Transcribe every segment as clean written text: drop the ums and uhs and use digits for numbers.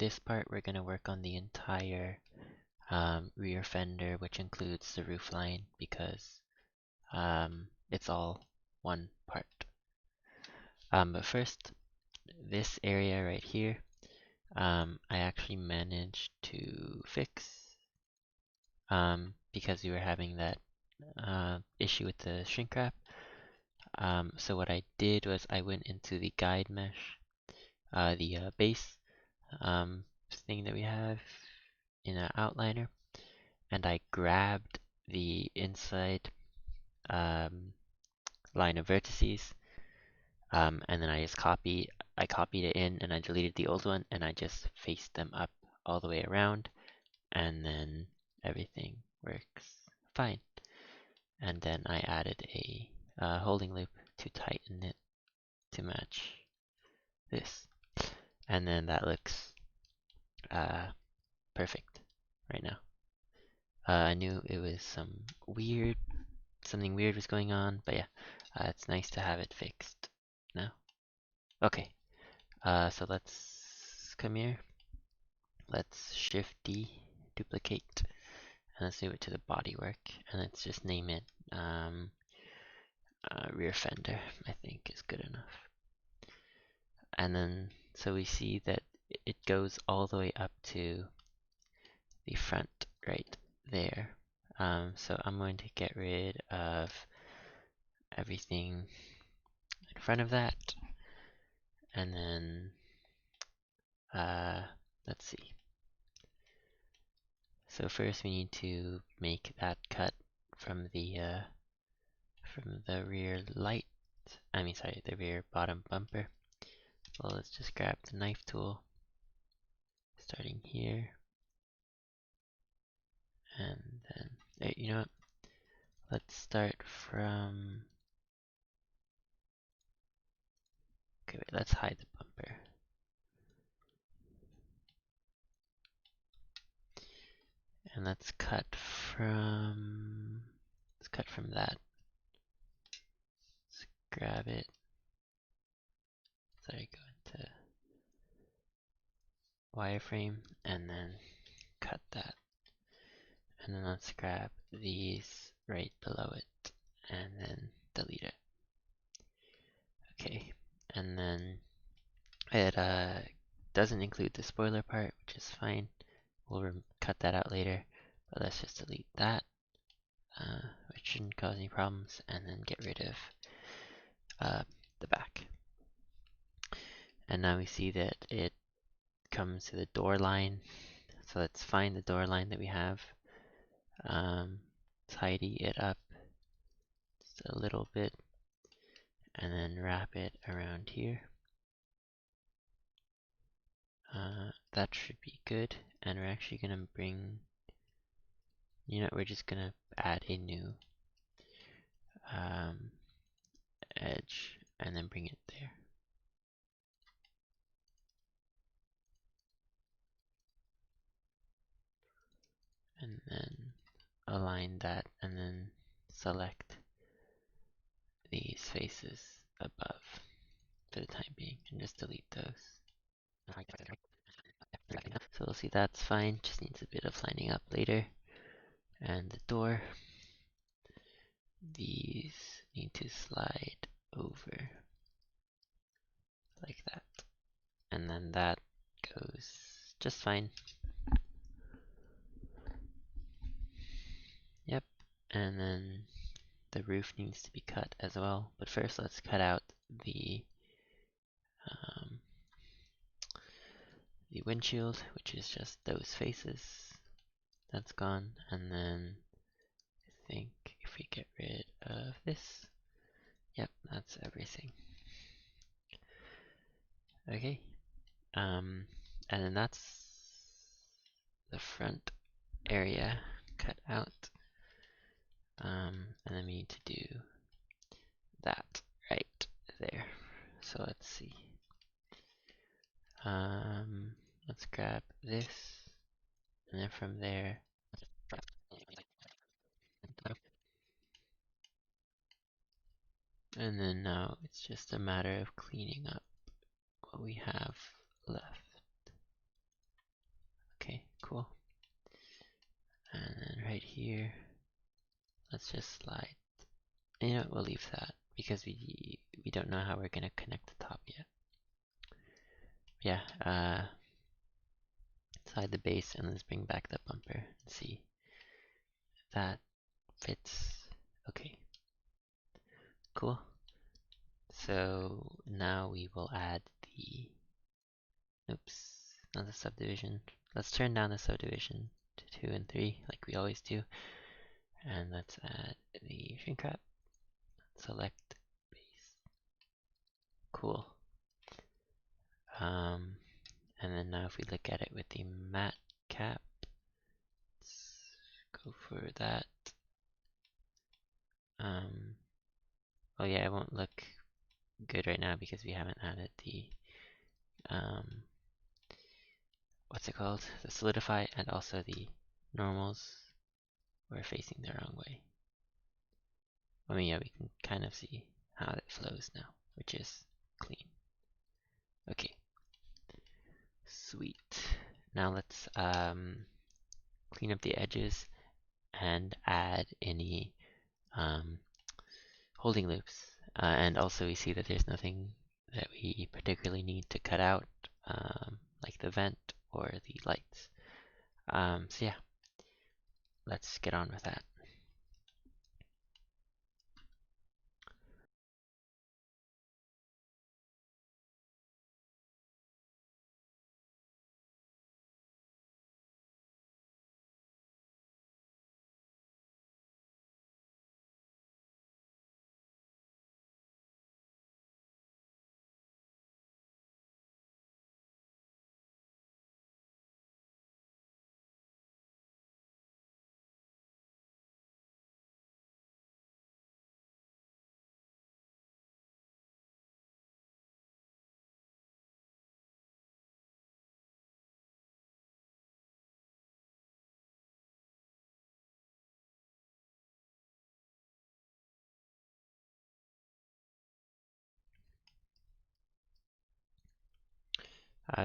this part, we're going to work on the entire rear fender, which includes the roof line, because it's all one part. But first, this area right here, I actually managed to fix because we were having that issue with the shrink wrap. So what I did was I went into the guide mesh, the base thing that we have in our outliner, and I grabbed the inside line of vertices, and then I copied it in and I deleted the old one and I just faced them up all the way around, and then everything works fine. And then I added a holding loop to tighten it to match this, and then that looks perfect right now. I knew it was something weird was going on, but yeah, it's nice to have it fixed now. Okay, so let's come here. Let's Shift D, duplicate, and let's move it to the bodywork, and let's just name it rear fender, I think is good enough. And then, so we see that it goes all the way up to the front right there. So I'm going to get rid of everything in front of that, and then let's see. So first we need to make that cut from the rear light. The rear bottom bumper. So let's just grab the knife tool, starting here, and then you know what? Let's start from. Okay, wait, let's hide the bumper. And let's cut from that. Let's grab it. Sorry, go into wireframe and then cut that. And then let's grab these right below it and then delete it. Okay, and then it doesn't include the spoiler part, which is fine. We'll cut that out later, but let's just delete that, which shouldn't cause any problems, and then get rid of the back. And now we see that it comes to the door line. So let's find the door line that we have, tidy it up just a little bit, and then wrap it around here. That should be good, and we're actually going to bring, we're just going to add a new edge and then bring it there. And then align that and then select these faces above for the time being and just delete those. So we'll see that's fine, just needs a bit of lining up later. And the door, these need to slide over like that. And then that goes just fine. Yep, and then the roof needs to be cut as well. But first let's cut out the windshield, which is just those faces. That's gone. And then I think if we get rid of this, yep, that's everything. Okay, and then that's the front area cut out. And then we need to do that right there. So let's see. Let's grab this, and then from there, and then now it's just a matter of cleaning up what we have left. Cool. And then right here, let's just slide. And you know what, we'll leave that because we don't know how we're gonna connect the top yet. Yeah, slide the base and let's bring back the bumper and see if that fits. Okay, cool. So now we will add the, oops, not the subdivision. Let's turn down the subdivision to 2 and 3 like we always do. And let's add the shrink wrap. Select base. Cool. And then now if we look at it with the matte cap, let's go for that. Oh yeah, it won't look good right now because we haven't added the, what's it called? The solidify and also the normals were facing the wrong way. I mean, yeah, we can kind of see how it flows now, which is clean. Okay, sweet. Now let's clean up the edges and add any holding loops. And also we see that there's nothing that we particularly need to cut out, like the vent or the lights. So yeah, let's get on with that.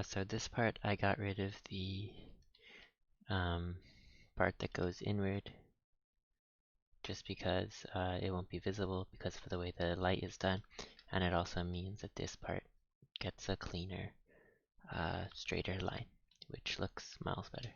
So this part I got rid of the part that goes inward just because it won't be visible because of the way the light is done, and it also means that this part gets a cleaner, straighter line, which looks miles better.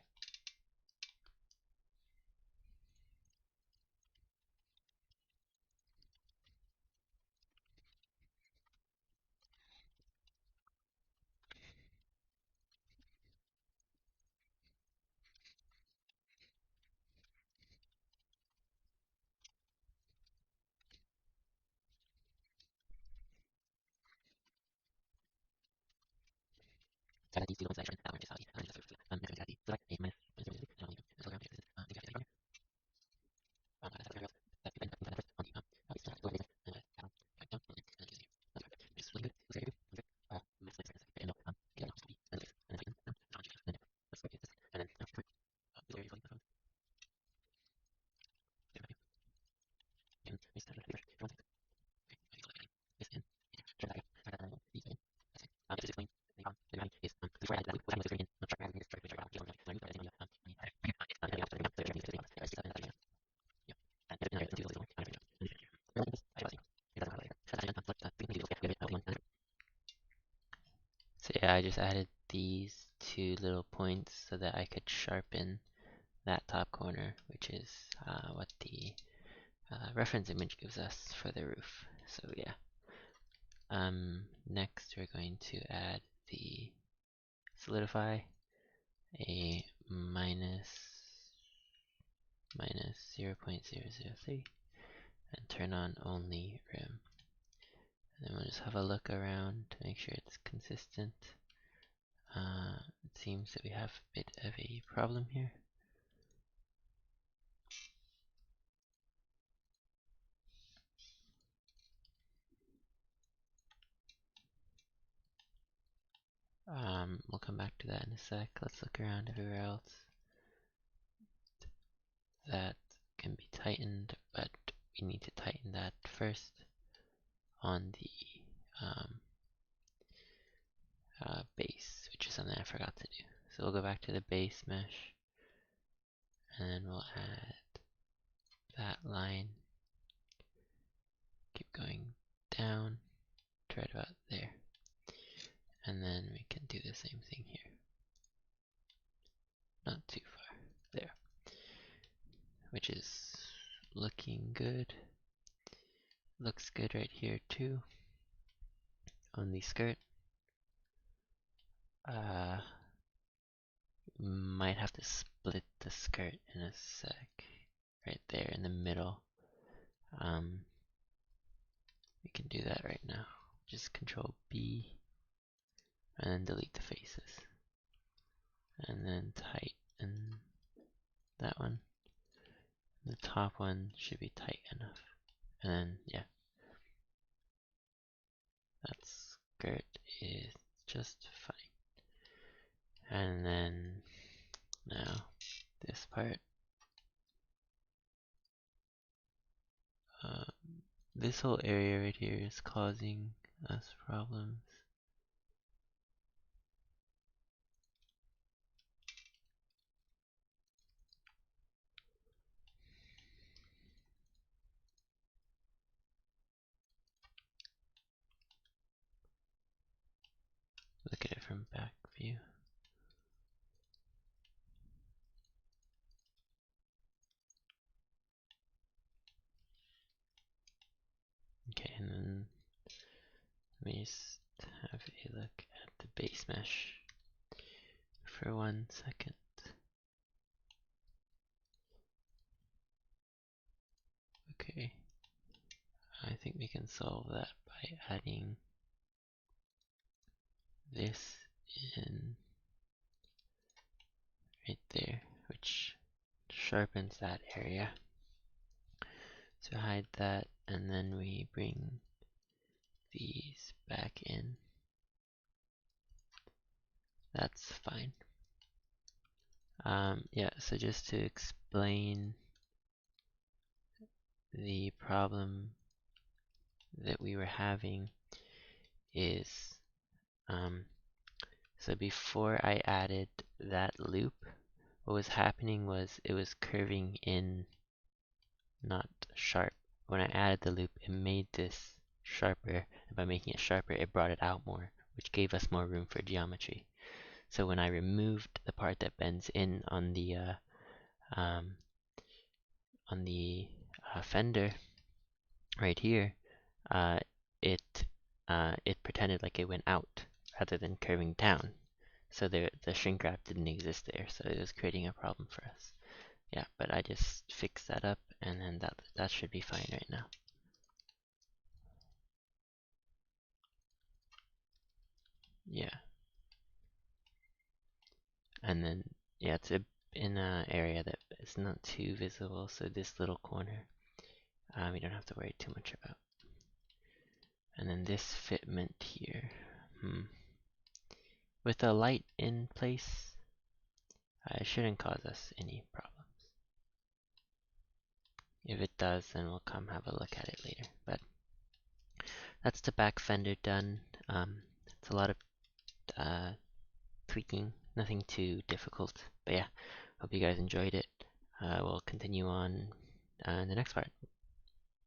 So yeah, I just added these two little points so that I could sharpen that top corner, which is what the reference image gives us for the roof. So yeah. Next we're going to add the solidify, a minus 0.003, and turn on only rim. And then we'll just have a look around to make sure it's consistent. It seems that we have a bit of a problem here. We'll come back to that in a sec. Let's look around everywhere else that can be tightened, but we need to tighten that first on the base, which is something I forgot to do. So we'll go back to the base mesh, and then we'll add that line, keep going down to right about there, and then we can do the same thing here. Not too far, there, which is looking good. Looks good right here too, on the skirt. Might have to split the skirt in a sec, right there in the middle. We can do that right now. Just Control B, and then delete the faces. And then tighten that one. The top one should be tight enough. And then, yeah. That skirt is just fine. And then, now, this part. This whole area right here is causing us problems. Look at it from back view. Okay, and then let me just have a look at the base mesh for 1 second. Okay, I think we can solve that by adding this in right there, which sharpens that area. So hide that, and then we bring these back in. That's fine. Yeah, so just to explain the problem that we were having is, so before I added that loop, what was happening was it was curving in, not sharp. When I added the loop, it made this sharper, and by making it sharper, it brought it out more, which gave us more room for geometry. So when I removed the part that bends in on the Fender right here, it pretended like it went out rather than curving down. So the shrink wrap didn't exist there, so it was creating a problem for us. Yeah, but I just fixed that up, and then that should be fine right now. Yeah, and then yeah, it's in an area that is not too visible, so this little corner we don't have to worry too much about. And then this fitment here, with the light in place, it shouldn't cause us any problems. If it does, then we'll come have a look at it later. But that's the back fender done. It's a lot of tweaking, nothing too difficult. But yeah, hope you guys enjoyed it. We'll continue on in the next part.